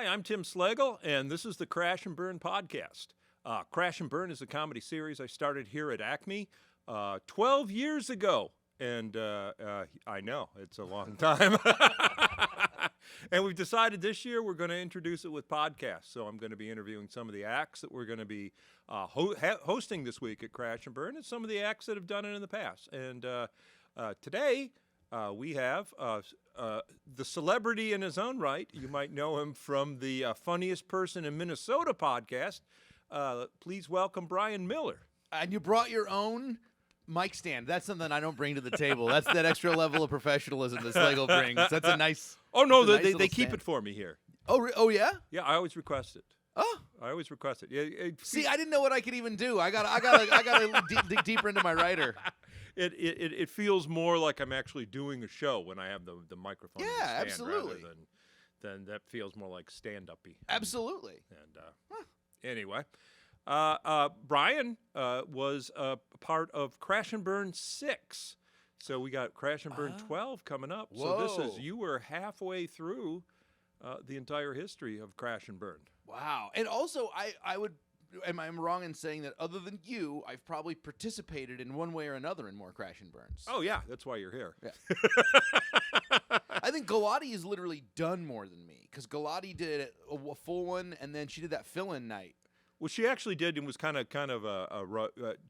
Hi, I'm Tim Slagle, and this is the Crash and Burn podcast. Crash and Burn is a comedy series I started here at Acme 12 years ago. And I know, it's a long time. And we've decided this year we're going to introduce it with podcasts. So I'm going to be interviewing some of the acts that we're going to be hosting this week at Crash and Burn and some of the acts that have done it in the past. And today we have the celebrity in his own right. You might know him from the Funniest Person in Minnesota podcast. Please welcome Bryan Miller. And you brought your own mic stand. That's something I don't bring to the table. That's that extra level of professionalism that Slagle brings. That's a nice. Oh no, nice they keep stand. it for me here. Oh yeah. Yeah, I always request it. Oh, I always request it. Yeah. see, I didn't know what I could even do. I got to dig deeper into my writer. It feels more like I'm actually doing a show when I have the microphone. Yeah, in the stand absolutely. Rather than that feels more like stand-uppy. Absolutely. And anyway, Bryan was a part of Crash and Burn 6. So we got Crash and Burn 12 coming up. Whoa. So this is, you were halfway through the entire history of Crash and Burn. Wow. And also, I would. Am I wrong in saying that other than you, I've probably participated in one way or another in more Crash and Burns? Oh yeah, that's why you're here. Yeah. I think Galati has literally done more than me because Galati did a full one, and then she did that fill-in night. Well, she actually did, and was kind of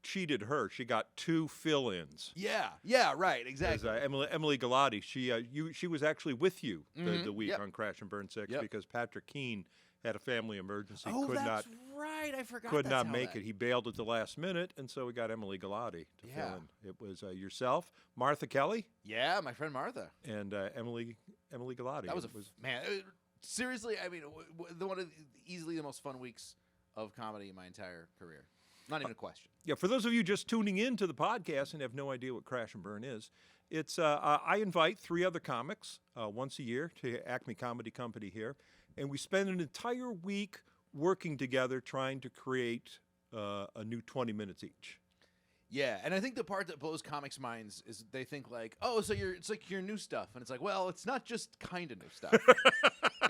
cheated her. She got 2 fill-ins. Yeah, right, exactly. Emily Galati, she was actually with you the week Yep. on Crash and Burn 6 Yep. because Patrick Keene had a family emergency. Oh, could that's not right. I forgot. could that's not how make that- it. He bailed at the last minute, and so we got Emily Galati to Yeah. fill in. It was yourself, Martha Kelly, Yeah, my friend Martha. and Emily Galati. That was man. Seriously, I mean, one of easily the most fun weeks of comedy in my entire career. Not even a question. Yeah, for those of you just tuning in to the podcast and have no idea what Crash and Burn is, it's I invite 3 other comics once a year to Acme Comedy Company here, and we spend an entire week working together trying to create a new 20 minutes each. Yeah, and I think the part that blows comics' minds is they think like, oh, so it's like your new stuff, and it's like, well, it's not just kind of new stuff.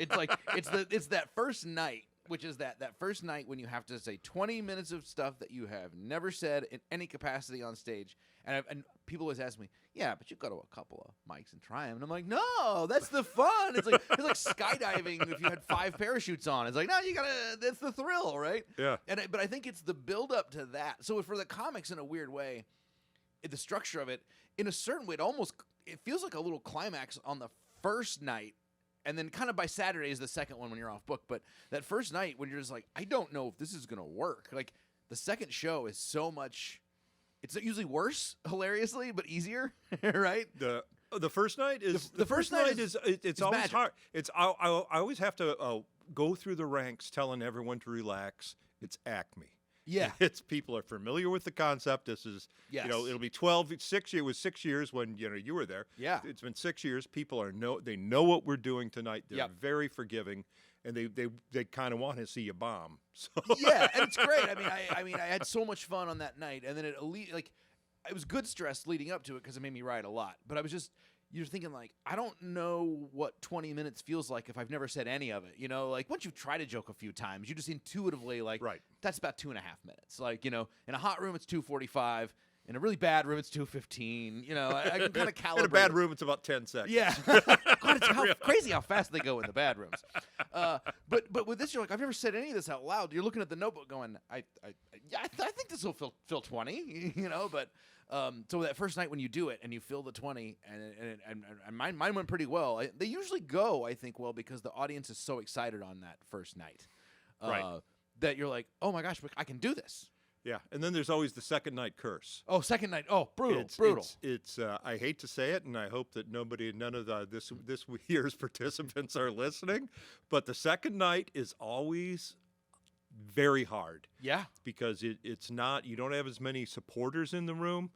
It's like it's that first night, which is that first night when you have to say 20 minutes of stuff that you have never said in any capacity on stage, and people always ask me, yeah, but you go to a couple of mics and try them, and I'm like, no, that's the fun. It's like skydiving if you had 5 parachutes on. It's like, no, you gotta. That's the thrill, right? Yeah. But I think it's the build up to that. So for the comics, in a weird way, the structure of it, in a certain way, it feels like a little climax on the first night. And then kind of by Saturday is the second one when you're off book. But that first night when you're just like, I don't know if this is going to work. Like the second show is so much, it's usually worse, hilariously, but easier, right? The first night is The first night it's always magic. hard. I always have to go through the ranks telling everyone to relax. It's Acme. Yeah. It's people are familiar with the concept. This is, Yes. it'll be 6 years. It was 6 years when, you were there. Yeah. It's been 6 years. People they know what we're doing tonight. They're Yep. very forgiving, and they kind of want to see you bomb. So Yeah, and it's great. I mean, I had so much fun on that night, and then it was good stress leading up to it because it made me write a lot. But I was just, you're thinking like, I don't know what 20 minutes feels like if I've never said any of it. You know, like once you've tried a joke a few times, you just intuitively like, Right. that's about 2.5 minutes. Like, in a hot room it's 2:45. In a really bad room it's 2:15. I can kind of calibrate. in a bad it. room, it's about 10 seconds. Yeah, God, it's crazy how fast they go in the bad rooms. But with this, you're like, I've never said any of this out loud. You're looking at the notebook, going, I think this will fill 20. But so that first night when you do it and you fill the 20, and mine went pretty well. They usually go, I think, well because the audience is so excited on that first night, Right. That you're like, oh my gosh, I can do this. Yeah, and then there's always the second night curse. Oh, second night. Oh, brutal. It's I hate to say it, and I hope that none of this year's participants are listening, but the second night is always very hard. Yeah. Because it's not, you don't have as many supporters in the room,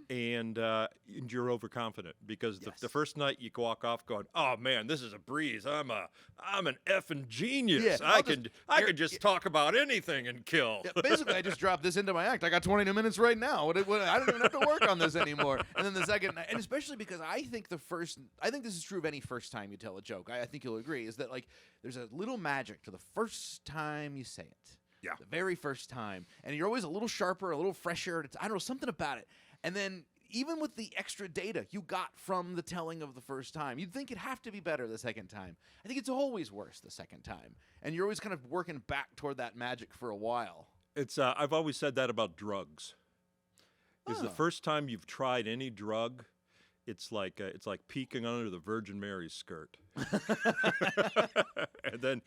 and you're overconfident because the first night you walk off going, oh man, this is a breeze. I'm an effing genius. Yeah, I could just talk about anything and kill. Yeah, basically, I just dropped this into my act. I got 20 minutes right now. I don't even have to work on this anymore. And then the second night, and especially because I think this is true of any first time you tell a joke. I think you'll agree, is that like there's a little magic to the first time you say it. Yeah. The very first time. And you're always a little sharper, a little fresher. I don't know, something about it. And then even with the extra data you got from the telling of the first time, you'd think it'd have to be better the second time. I think it's always worse the second time. And you're always kind of working back toward that magic for a while. It's I've always said that about drugs. Is the first time you've tried any drug, it's like peeking under the Virgin Mary's skirt. and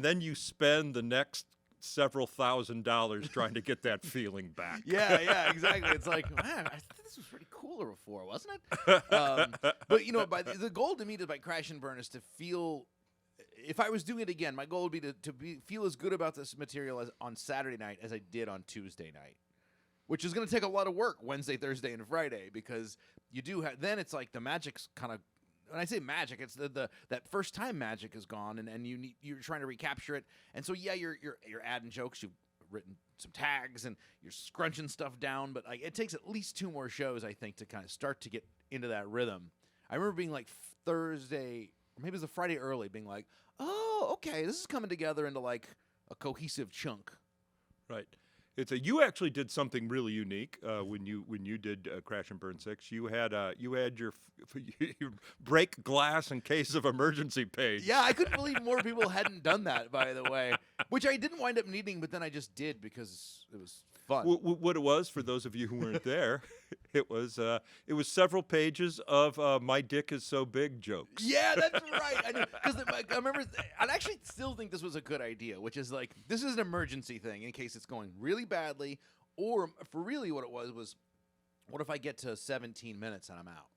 then you spend the next several $1,000s trying to get that feeling back. Yeah, exactly. It's like, man, I think this was pretty cooler before, wasn't it? But by the goal to me by Crash and Burn is to feel. If I was doing it again, my goal would be to feel as good about this material as on Saturday night as I did on Tuesday night, which is going to take a lot of work Wednesday, Thursday, and Friday because you do have. Then it's like the magic's kind of. When I say magic, it's that first time magic is gone, and you're trying to recapture it. And so you're adding jokes. You've written some tags, and you're scrunching stuff down. But like it takes at least 2 more shows, I think, to kind of start to get into that rhythm. I remember being like Thursday, or maybe it was the Friday early, being like, oh, okay, this is coming together into like a cohesive chunk. Right. You actually did something really unique when you did Crash and Burn 6. You had your break glass in case of emergency page. Yeah, I couldn't believe more people hadn't done that, by the way, which I didn't wind up needing, but then I just did because it was fun. What it was, for those of you who weren't there, it was several pages of "my dick is so big" jokes. Yeah, that's right. I remember. I actually still think this was a good idea, which is like this is an emergency thing in case it's going really badly, or for really what it was what if I get to 17 minutes and I'm out,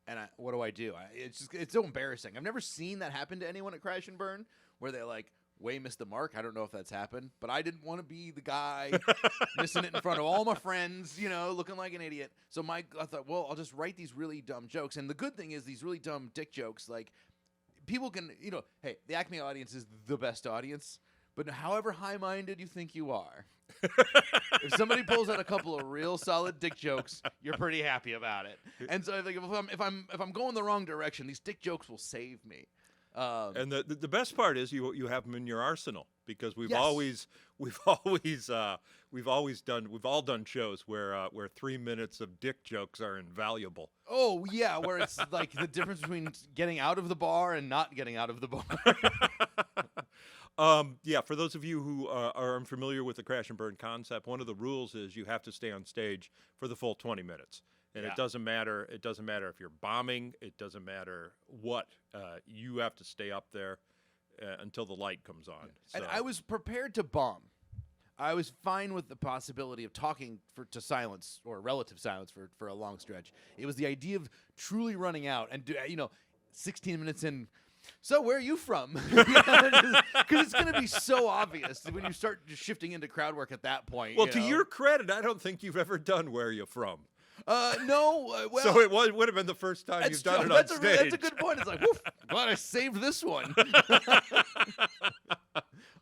and what do? It's so embarrassing. I've never seen that happen to anyone at Crash and Burn where they like way missed the mark. I don't know if that's happened, but I didn't want to be the guy missing it in front of all my friends, looking like an idiot. So I thought, well, I'll just write these really dumb jokes. And the good thing is these really dumb dick jokes, like people can, hey, the Acme audience is the best audience, but however high-minded you think you are, if somebody pulls out a couple of real solid dick jokes, you're pretty happy about it. And so I think if I'm going the wrong direction, these dick jokes will save me. And the best part is you have them in your arsenal because we've all done shows where 3 minutes of dick jokes are invaluable. Oh yeah, where it's like the difference between getting out of the bar and not getting out of the bar. For those of you who are unfamiliar with the Crash and Burn concept, one of the rules is you have to stay on stage for the full 20 minutes. And it doesn't matter. It doesn't matter if you're bombing. It doesn't matter what. You have to stay up there until the light comes on. So. And I was prepared to bomb. I was fine with the possibility of talking to silence or relative silence for a long stretch. It was the idea of truly running out and 16 minutes in. So where are you from? Because it's going to be so obvious when you start just shifting into crowd work at that point. Well, to your credit, I don't think you've ever done "Where Are You From." No. Well, so it would have been the first time you've done it on stage. That's a good point. It's like, woof, glad I saved this one.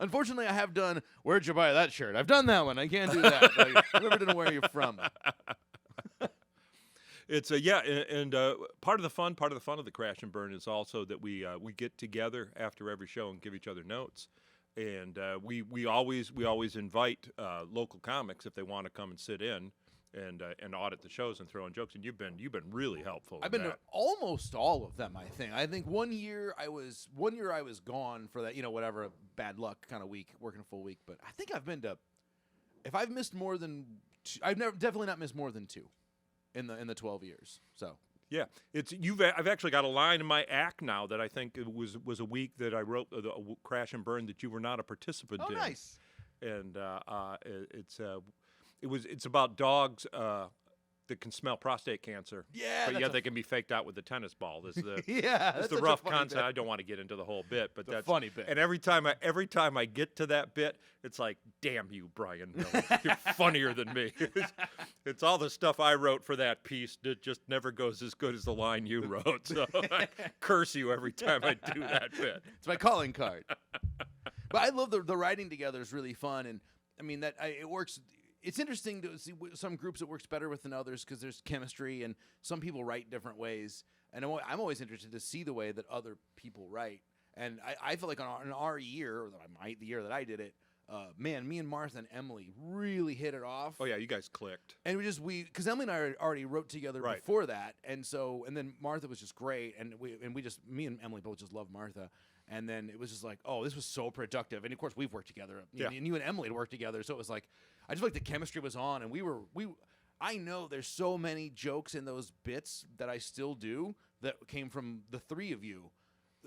Unfortunately, I have done "Where'd you buy that shirt?" I've done that one. I can't do that. But I never did "Where Are You From?" It's and part of the fun of the Crash and Burn is also that we get together after every show and give each other notes, and we always invite local comics if they want to come and sit in and audit the shows and throw in jokes. And you've been really helpful. I've been to almost all of them. I think one year I was gone for that whatever bad luck kind of week, working a full week. But I think I've been to, if I've missed more than two, definitely not missed more than 2 in the 12 years. So yeah, I've actually got a line in my act now that I think it was a week that I wrote the Crash and Burn that you were not a participant in. Oh, nice. And it's about dogs that can smell prostate cancer. Yeah, but that's yet they can be faked out with the tennis ball. This is the yeah, it's that's the such a rough funny concept. bit. I don't want to get into the whole bit, but It's a that's funny bit. And every time I get to that bit, it's like, damn you, Bryan Miller. You're funnier than me. It's all the stuff I wrote for that piece that just never goes as good as the line you wrote. So I curse you every time I do that bit. It's my calling card. But I love the writing together is really fun, and I mean it works. It's interesting to see some groups it works better with than others because there's chemistry, and some people write different ways. And I'm always interested to see the way that other people write. And I feel like on our year, or the year that I did it, man, me and Martha and Emily really hit it off. Oh yeah, you guys clicked. And because Emily and I already wrote together Right. before that, and then Martha was just great, and me and Emily both just love Martha. And then it was just like, oh, this was so productive. And of course, we've worked together. Yeah. And you and Emily had worked together. So it was like, I just feel like the chemistry was on. And I know there's so many jokes in those bits that I still do that came from the three of you.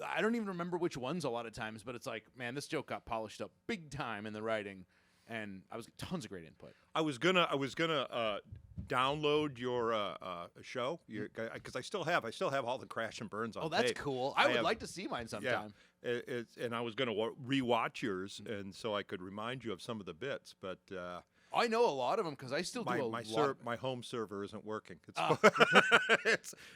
I don't even remember which ones a lot of times, but it's like, man, this joke got polished up big time in the writing. And I was tons of great input. I was gonna download your show because I still have all the Crash and Burns on. Oh, that's tape. cool. I would like to see mine sometime. Yeah, and I was gonna rewatch yours, and so I could remind you of some of the bits. But I know a lot of them because I still do a lot. my home server isn't working. Oh.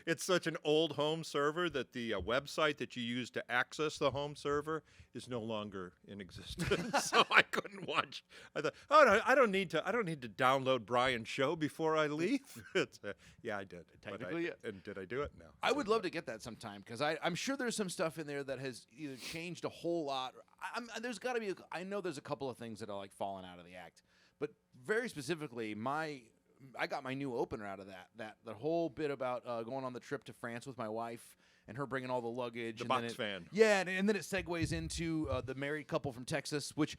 It's such an old home server that the website that you use to access the home server is no longer in existence. So I couldn't watch. I thought, oh no, I don't need to download Bryan's show before I leave. Yeah, I did. Technically, yeah. And did I do it? No. I would love to get that sometime because I'm sure there's some stuff in there that has either changed a whole lot. There's got to be. I know there's a couple of things that are like falling out of the act, but very specifically, I got my new opener out of that whole bit about going on the trip to France with my wife and her bringing all the luggage. The and box then fan. Yeah, and then it segues into the married couple from Texas, which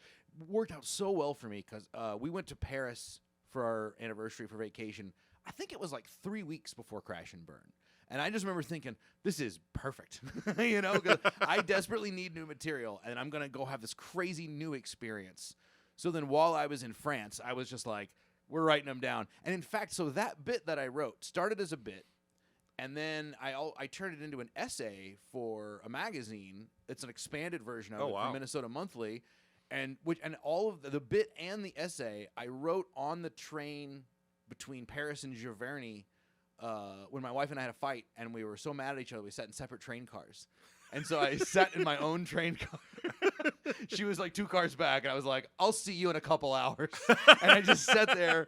worked out so well for me because we went to Paris for our anniversary for vacation. I think it was like 3 weeks before Crash and Burn. And I just remember thinking, this is perfect, because I desperately need new material, and I'm going to go have this crazy new experience. So then while I was in France, I was just like, we're writing them down. And in fact, so that bit that I wrote started as a bit, and then I turned it into an essay for a magazine. It's an expanded version of it from Minnesota Monthly. And all of the bit and the essay I wrote on the train between Paris and Giverny when my wife and I had a fight, and we were so mad at each other, we sat in separate train cars. And so I sat in my own train car. She was like 2 cars back, and I was like, I'll see you in a couple hours. And I just sat there,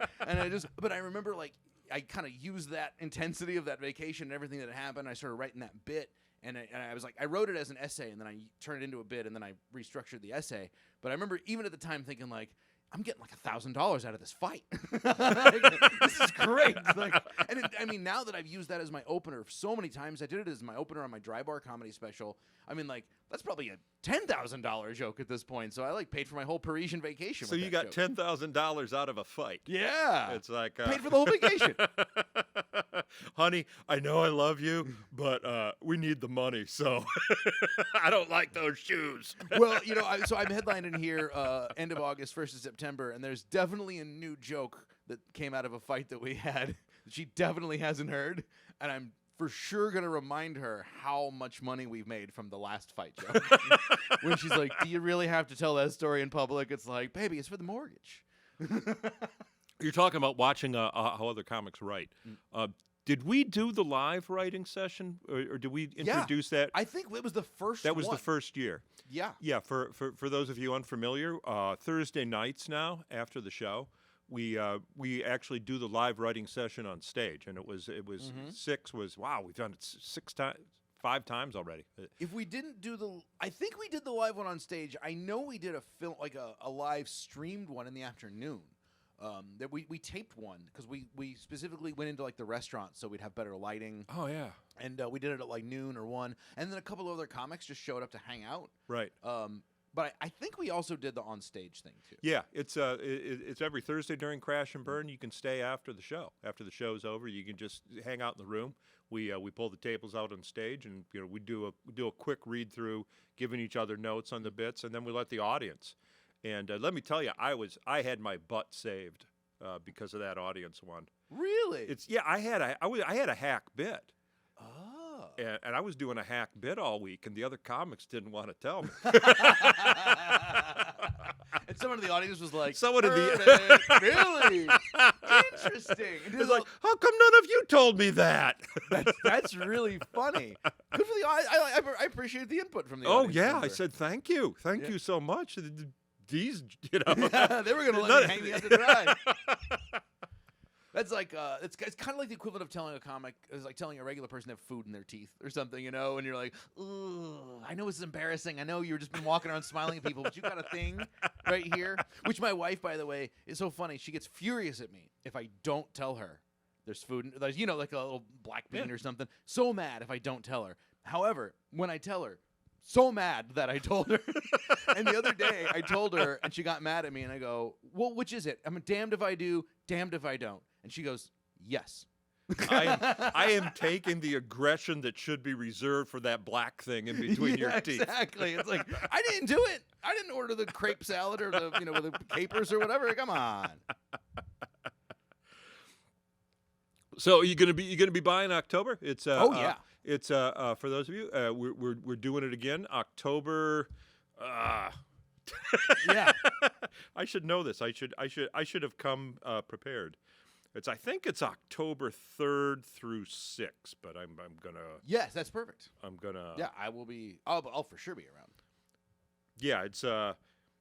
but I remember like I kind of used that intensity of that vacation and everything that had happened. I started writing that bit, and I was like, I wrote it as an essay, and then I turned it into a bit, and then I restructured the essay. But I remember even at the time thinking like, I'm getting like $1,000 out of this fight. This is great. Now that I've used that as my opener so many times, I did it as my opener on my Dry Bar comedy special. I mean, like, that's probably a $10,000 joke at this point. So I like paid for my whole Parisian vacation. So you got $10,000 out of a fight. Yeah. It's like paid for the whole vacation. Honey, I know I love you, but we need the money, so I don't like those shoes. Well, so I'm headlining here end of August, 1st of September, and there's definitely a new joke that came out of a fight that we had that she definitely hasn't heard, and I'm for sure going to remind her how much money we've made from the last fight joke. When she's like, do you really have to tell that story in public? It's like, baby, it's for the mortgage. You're talking about watching how other comics write. Did we do the live writing session, or did we introduce that? I think it was the first That was the first year. Yeah. Yeah, for those of you unfamiliar, Thursday nights now, after the show, we actually do the live writing session on stage, and it was we've done it 5 times already. If we didn't do I think we did the live one on stage. I know we did a film, like a live streamed one in the afternoon. That we taped one because we specifically went into like the restaurant so we'd have better lighting. Oh yeah, and we did it at like noon or 1, and then a couple of other comics just showed up to hang out. Right. But I think we also did the on stage thing too. Yeah, it's every Thursday during Crash and Burn. You can stay after the show. After the show's over, you can just hang out in the room. We pull the tables out on stage, and we do a quick read through, giving each other notes on the bits, and then we let the audience. And let me tell you, I had my butt saved because of that audience one. Really? I had a hack bit. Oh. And I was doing a hack bit all week, and the other comics didn't want to tell me. And someone in the audience was like, Someone in "Heard the it. Really interesting." It's like, how come none of you told me that? That's really funny. Good for the I appreciate the input from the Oh audience. yeah, member. I said thank you so much. These, They were gonna let me hang me out to dry. That's like it's kind of like the equivalent of telling a comic is like telling a regular person to have food in their teeth or something, and you're like, "Ugh, I know it's embarrassing. I know you've just been walking around smiling at people, but you got a thing right here." Which my wife, by the way, is so funny. She gets furious at me if I don't tell her there's food, there's like a little black bean or something. So mad if I don't tell her. However, when I tell her, so mad that I told her. And the other day I told her and she got mad at me and I go, "Well, which is it? I'm damned if I do, damned if I don't." And she goes, "Yes." I am taking the aggression that should be reserved for that black thing in between your teeth. Exactly. It's like, I didn't do it. I didn't order the crepe salad or the with the capers or whatever. Come on. So you're gonna be buying October? It's Oh, yeah. It's for those of you, we're doing it again October. Yeah. I should know this. I should have come prepared. I think it's October 3rd through 6th, but I'm gonna. Yes, that's perfect. I'm gonna. Yeah, I will be. I'll for sure be around. Yeah, it's the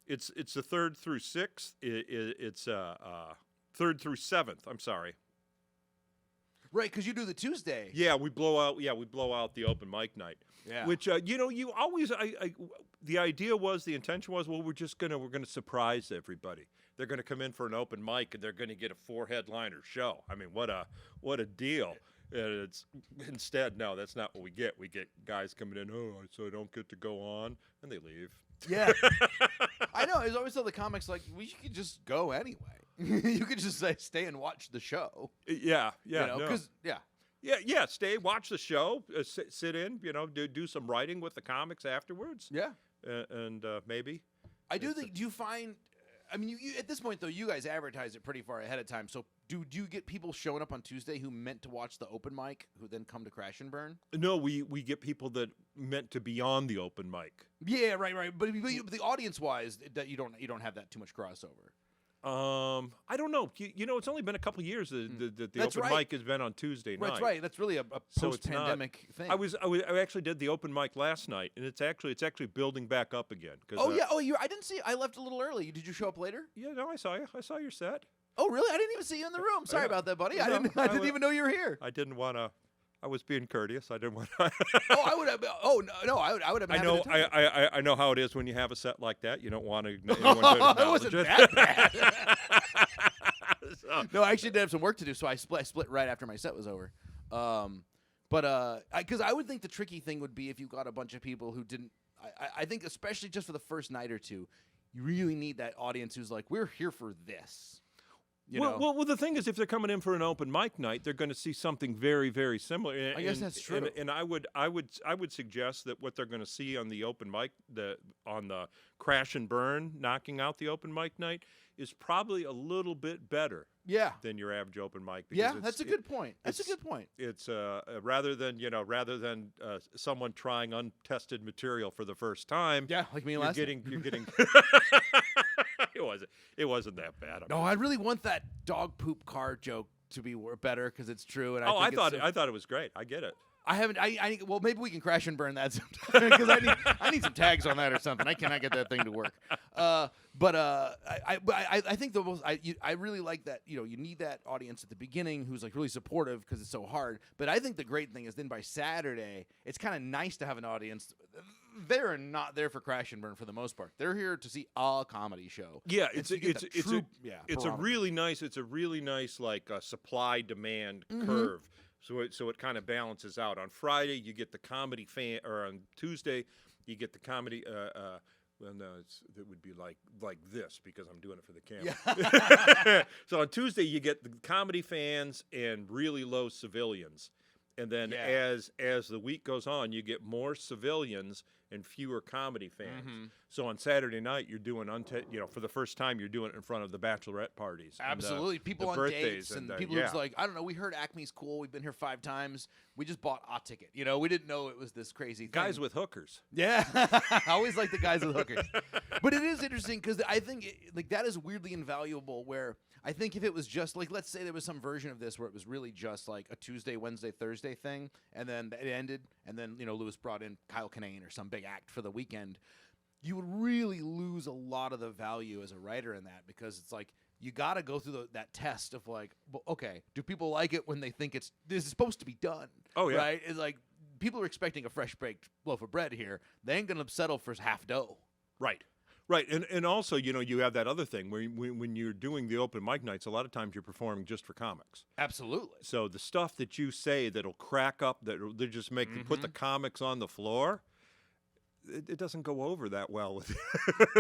3rd through 6th. It's 3rd through 7th. I'm sorry. Right, because you do the Tuesday. Yeah, we blow out the open mic night. Yeah. Which you always the idea was, the intention was, well, we're gonna surprise everybody. They're gonna come in for an open mic and they're gonna get a 4-headliner show. I mean, what a deal. And instead, no, that's not what we get. We get guys coming in, so I don't get to go on, and they leave. Yeah. I know. I always tell the comics, like, we could just go anyway. You could just stay and watch the show. Yeah. Stay, watch the show, sit in, do some writing with the comics afterwards. Yeah. And maybe. I do think, do you find, I mean, you at this point, though, you guys advertise it pretty far ahead of time. So do you get people showing up on Tuesday who meant to watch the open mic who then come to Crash and Burn? No, we get people that meant to be on the open mic. Yeah, right. But the audience-wise, that you don't have that too much crossover. I don't know. It's only been a couple of years that the That's open right. mic has been on Tuesday night. That's right. That's really a So it's post-pandemic thing. I actually did the open mic last night, and it's actually building back up again. I didn't see. I left a little early. Did you show up later? Yeah, no, I saw you. I saw your set. Oh, really? I didn't even see you in the room. Sorry about that, buddy. No, I didn't even know you were here. I didn't want to. I was being courteous. I didn't want to. Oh, I would have. Oh no, I would have. I Been know. happy to tell you. I know how it is when you have a set like that. You don't want to. It wasn't that bad. No, I actually did have some work to do, so I split right after my set was over. Because I would think the tricky thing would be if you got a bunch of people who didn't. I think especially just for the first night or two, you really need that audience who's like, we're here for this. Well, the thing is, if they're coming in for an open mic night, they're going to see something very, very similar. I guess that's true. And I would suggest that what they're going to see on the open mic, on the Crash and Burn, knocking out the open mic night, is probably a little bit better. Yeah. Than your average open mic. Yeah, that's a good point. That's a good point. It's rather than someone trying untested material for the first time. Yeah, like me last night. You're getting. It wasn't that bad. No, I really want that dog poop car joke to be better because it's true. And I thought it was great. I get it. I haven't. Well, maybe we can Crash and Burn that sometime because I need some tags on that or something. I cannot get that thing to work. But I think the most I really like that. You need that audience at the beginning who's like really supportive because it's so hard. But I think the great thing is then by Saturday, it's kind of nice to have an audience. They're not there for Crash and Burn for the most part. They're here to see a comedy show. Yeah, it's a really nice like supply demand curve. So it kind of balances out. On Friday, you get the comedy fan, or on Tuesday, you get the comedy. Well, no, it would be like this because I'm doing it for the camera. Yeah. So on Tuesday, you get the comedy fans and really low civilians, and then as the week goes on, you get more civilians and fewer comedy fans. Mm-hmm. So on Saturday night, you're doing for the first time, you're doing it in front of the bachelorette parties. Absolutely. And, people the on birthdays dates and and, people who's like, I don't know, we heard Acme's cool. We've been here 5 times. We just bought a ticket. You know, we didn't know it was this crazy thing. guys with hookers. Yeah. I always like the guys with hookers. But it is interesting because I think that is weirdly invaluable where I think if it was just like, let's say there was some version of this where it was really just like a Tuesday, Wednesday, Thursday thing, and then it ended, and then, Lewis brought in Kyle Kinane or some big act for the weekend, you would really lose a lot of the value as a writer in that because it's like you got to go through that test of like, well, okay, do people like it when they think this is supposed to be done? Oh, yeah. Right? It's like people are expecting a fresh baked loaf of bread here. They ain't going to settle for half dough. Right. And also, you have that other thing where when you're doing the open mic nights, a lot of times you're performing just for comics. Absolutely. So the stuff that you say that'll crack up, that'll just make put the comics on the floor, it doesn't go over that well with,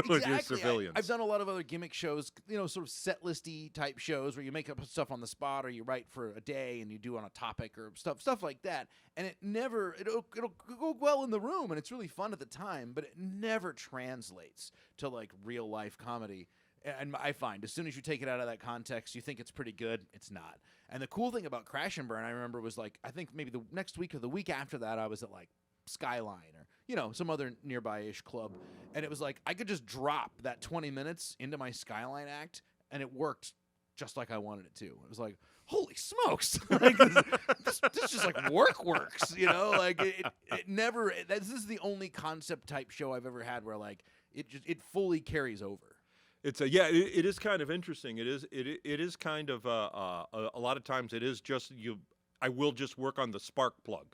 with your civilians. I've done a lot of other gimmick shows, sort of set listy type shows where you make up stuff on the spot or you write for a day and you do on a topic or stuff like that. And it'll go well in the room and it's really fun at the time, but it never translates to like real life comedy. And I find as soon as you take it out of that context, you think it's pretty good. It's not. And the cool thing about Crash and Burn, I remember was like, I think maybe the next week or the week after that, I was at like Skyline or some other nearby-ish club, and it was like I could just drop that 20 minutes into my Skyline act and it worked just like I wanted it to. It was like, holy smokes, like, this just like works, like it never. This is the only concept type show I've ever had where like it fully carries over. It's it is kind of interesting. It is kind of a lot of times it is just I will just work on the spark plug.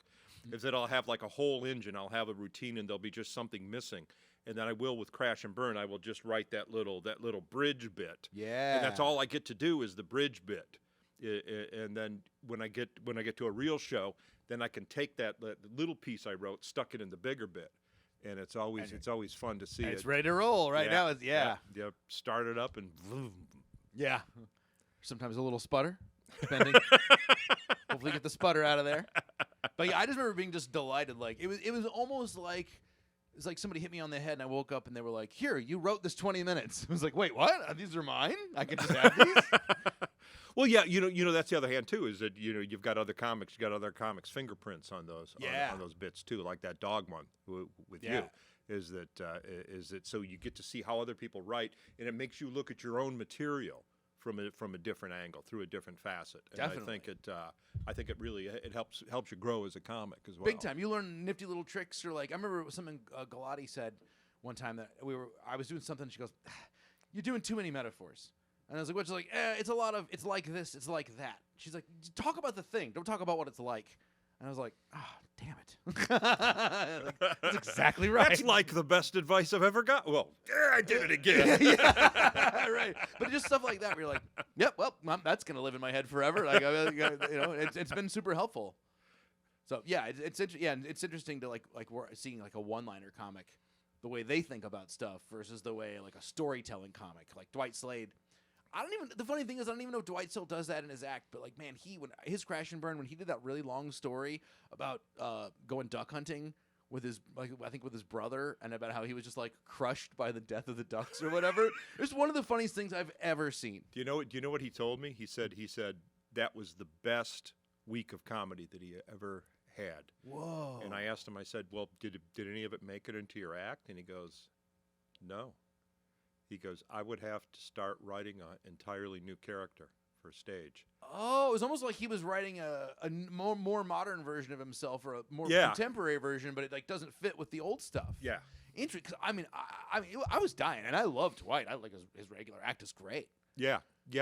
Is that I'll have like a whole engine, I'll have a routine, and there'll be just something missing, and then I will with Crash and Burn, I will just write that little bridge bit. Yeah, and that's all I get to do is the bridge bit, and then when I get to a real show, then I can take that little piece I wrote, stuck it in the bigger bit, and it's always fun to see it. It's ready to roll now. Yeah, start it up and vroom. Yeah, sometimes a little sputter, depending. Hopefully, get the sputter out of there. But yeah, I just remember being just delighted. Like it was almost like it's like somebody hit me on the head, and I woke up, and they were like, "Here, you wrote this 20 minutes." I was like, "Wait, what? These are mine? I can just have these?" Well, yeah, that's the other hand too. Is that you've got other comics, fingerprints on those on those bits too, like that dog one with you. Is that so you get to see how other people write, and it makes you look at your own material from a different angle, through a different facet. And Definitely. I think it really helps you grow as a comic as well. Big time. You learn nifty little tricks, or like I remember something Galati said one time that I was doing something. She goes, "You're doing too many metaphors." And I was like, "What's like? It's a lot of. It's like this. It's like that." She's like, "Talk about the thing. Don't talk about what it's like." And I was like, "Oh, damn it! Like, that's exactly right. That's like the best advice I've ever got." Well, I did it again. Yeah, right. But just stuff like that, where you're like, "Yep, well, that's gonna live in my head forever." Like, it's been super helpful. So yeah, it's interesting to like we're seeing like a one-liner comic, the way they think about stuff versus the way like a storytelling comic, like Dwight Slade. The funny thing is I don't even know if Dwight still does that in his act, but like, man, when his Crash and Burn, when he did that really long story about going duck hunting with his, like, I think with his brother, and about how he was just like crushed by the death of the ducks or whatever. It's one of the funniest things I've ever seen. Do you know what he told me? He said that was the best week of comedy that he ever had. Whoa. And I asked him, I said, "Well, did any of it make it into your act?" And he goes, "No." He goes, "I would have to start writing an entirely new character for stage." Oh, it was almost like he was writing a more modern version of himself, or a more contemporary version, but it like doesn't fit with the old stuff. Yeah, interesting. Because I was dying, and I loved Dwight. I like his regular act is great. Yeah.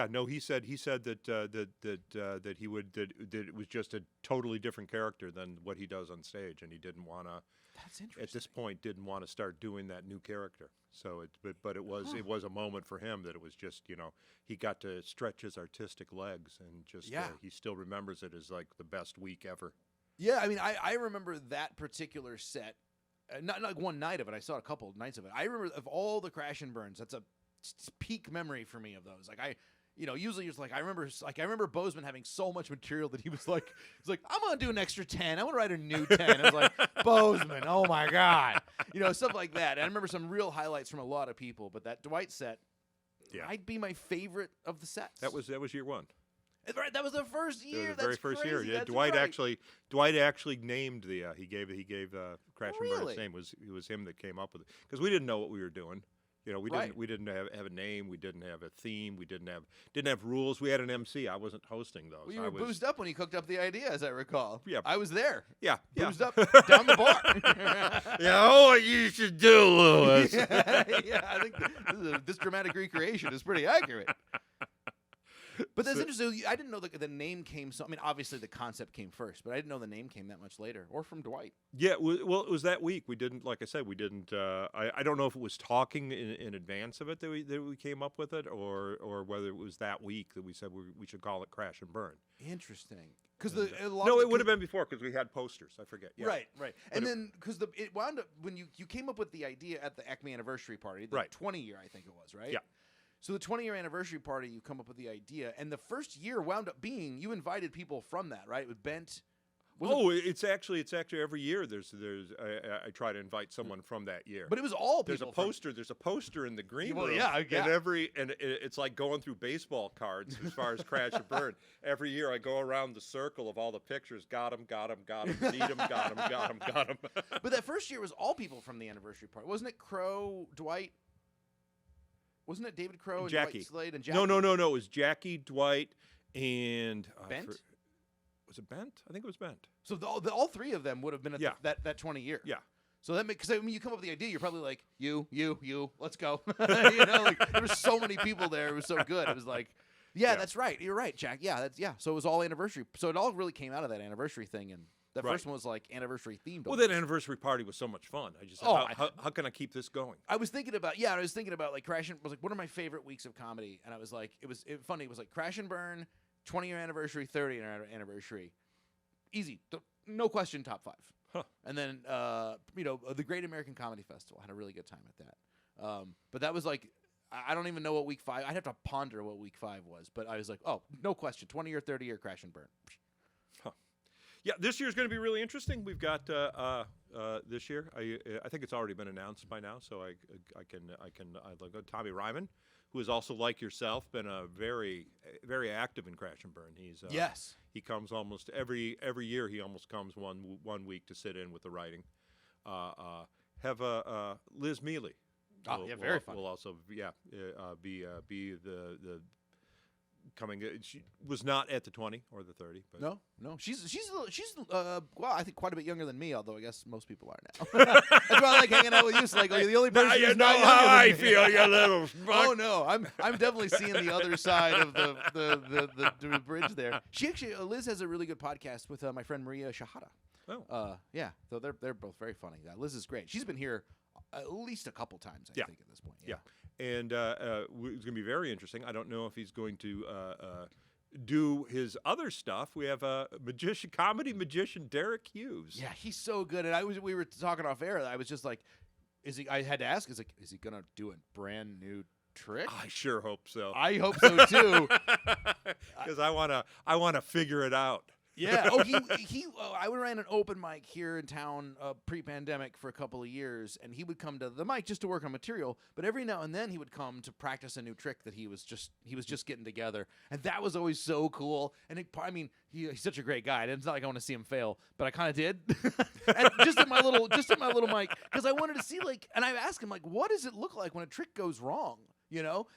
No, he said that he would that it was just a totally different character than what he does on stage, and he didn't want to. That's interesting. At this point, didn't want to start doing that new character. So it was a moment for him that it was just he got to stretch his artistic legs, and just he still remembers it as like the best week ever. Yeah, I mean, I remember that particular set, not like one night of it. I saw a couple of nights of it. I remember of all the Crash and Burns. That's a peak memory for me of those. Like usually it's like I remember Bozeman having so much material that he's like, I'm gonna do an extra 10. I'm gonna write a new 10. I was like, Bozeman, oh my god, stuff like that. And I remember some real highlights from a lot of people, but that Dwight set might be my favorite of the sets. That was year one. Right, that was the first year. The very first year. Yeah, That's Dwight right. actually named the. He gave Crash and Burn his name. It was him that came up with it because we didn't know what we were doing. We didn't have a name. We didn't have a theme. We didn't have rules. We had an MC. I wasn't hosting those. Well, you were boozed up when you cooked up the idea, as I recall. Yeah, I was there. Yeah, boozed up down the bar. What you should do, Lewis. I think this dramatic recreation is pretty accurate. But that's interesting. I didn't know the name came. I mean, obviously the concept came first, but I didn't know the name came that much later, or from Dwight. Yeah, well, it was that week. We didn't, like I said, we didn't. I don't know if it was talking in advance of it that we came up with it, or whether it was that week that we said we should call it Crash and Burn. Interesting. Because it would have been before because we had posters. I forget. Yeah. Right. And then because it wound up when you came up with the idea at the Acme anniversary party, the 20 year I think it was, right? Yeah. So the 20-year anniversary party, you come up with the idea, and the first year wound up being you invited people from that, right? It was Bent. It's actually every year. I try to invite someone from that year. But it was all people. There's a poster in the green room. Yeah. And it's like going through baseball cards as far as Crash and Burn. Every year I go around the circle of all the pictures. Got him. Need him. Got him. But that first year was all people from the anniversary party, wasn't it? Crow, Dwight. Wasn't it David Crow and Jackie? Dwight Slade and Jackie? No. It was Jackie, Dwight, and Bent. Was it Bent? I think it was Bent. So all three of them would have been at that 20 year. Yeah. So that makes, because you come up with the idea, you're probably like you, let's go. There were so many people there. It was so good. It was like, that's right. You're right, Jack. So it was all anniversary. So it all really came out of that anniversary thing, and that first one was like anniversary themed. Well, that anniversary party was so much fun. I just said, how can I keep this going? I was thinking about like Crash and was like one of my favorite weeks of comedy, and I was like, it was funny. It was like Crash and Burn, 20-year anniversary, 30-year anniversary, easy, no question, top 5. Huh. And then the Great American Comedy Festival, I had a really good time at that. But that was like, I don't even know what week 5. I'd have to ponder what week 5 was, but I was like, no question, 20-year, 30-year Crash and Burn. Yeah, this year's going to be really interesting. We've got this year. I think it's already been announced by now, so I go Tommy Ryman, who is also like yourself, been a very active in Crash and Burn. He's yes. He comes almost every year. He almost comes one week to sit in with the writing. Have Liz Mealy. Very fun. Will also be the coming. She was not at the 20 or the 30. But no. She's I think quite a bit younger than me. Although I guess most people are now. That's why I like hanging out with you. Slagle. You're the only person who's not younger how than I me. feel, you little. Oh no, I'm definitely seeing the other side of the bridge there. She actually Liz has a really good podcast with my friend Maria Shahada. Oh. So they're both very funny. Liz is great. She's been here at least a couple times. I think at this point. Yeah. And it's going to be very interesting. I don't know if he's going to do his other stuff. We have a comedy magician, Derek Hughes. Yeah, he's so good. And we were talking off air. I was just like, I had to ask, is he going to do a brand new trick? I sure hope so. I hope so too. Because I want to figure it out. Yeah. I ran an open mic here in town pre-pandemic for a couple of years, and he would come to the mic just to work on material. But every now and then he would come to practice a new trick that he was just getting together, and that was always so cool. And he's such a great guy. And it's not like I want to see him fail, but I kind of did. And just in my little mic, because I wanted to see and I asked him what does it look like when a trick goes wrong?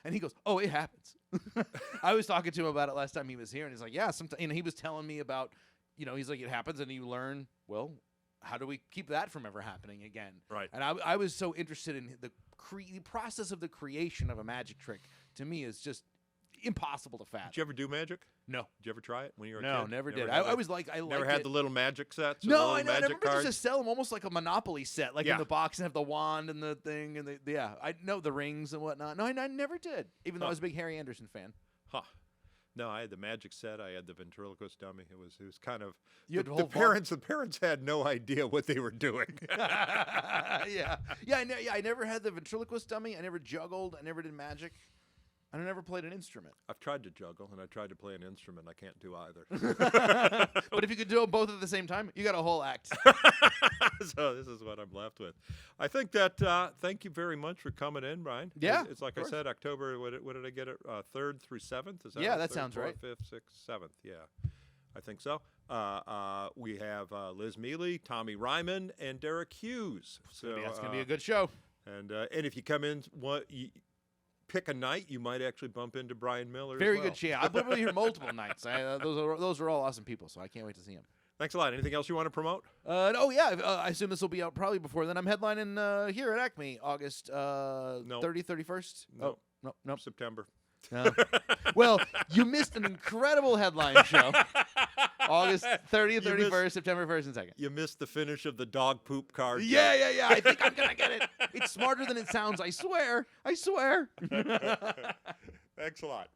And he goes, "Oh, it happens." I was talking to him about it last time he was here, and he's like, "Yeah, sometimes." And he was telling me about, he's like, "It happens," and you learn. Well, how do we keep that from ever happening again? Right. And I was so interested in the process of the creation of a magic trick. To me, is just impossible to fathom. Did you ever do magic? No. Did you ever try it when you were a No, kid? never did. I was like, I never liked had it. the little magic sets. No, I remember cards? just sell them almost like a Monopoly set, in the box and have the wand and the thing and I know the rings and whatnot. No, I never did, even though I was a big Harry Anderson fan. Huh. No, I had the magic set. I had the ventriloquist dummy. It was kind of the parents. The parents had no idea what they were doing. I never had the ventriloquist dummy. I never juggled. I never did magic. I never played an instrument. I've tried to juggle, and I tried to play an instrument. I can't do either. But if you could do them both at the same time, you got a whole act. So this is what I'm left with. I think that thank you very much for coming in, Bryan. Yeah, It's like I course. said, October. What did I get it? 3rd through 7th. Is that Yeah, right? that 3rd, sounds 4th, right. 5th, 6th, 7th. Yeah, I think so. We have Liz Mealy, Tommy Ryman, and Derek Hughes. So That's gonna be a good show. And if you come in, pick a night, you might actually bump into Bryan Miller. as Very well. good show. I'll probably be here multiple nights. Those are all awesome people, so I can't wait to see them. Thanks a lot. Anything else you want to promote? Oh yeah, I assume this will be out probably before then. I'm headlining here at Acme, August 30th, 31st. No. Oh, no. September. No. Well, you missed an incredible headline show. August 30th, You 31st, missed- September 1st, and 2nd. You missed the finish of the dog poop card. Yeah. I think I'm gonna get it. It's smarter than it sounds. I swear. Thanks a lot.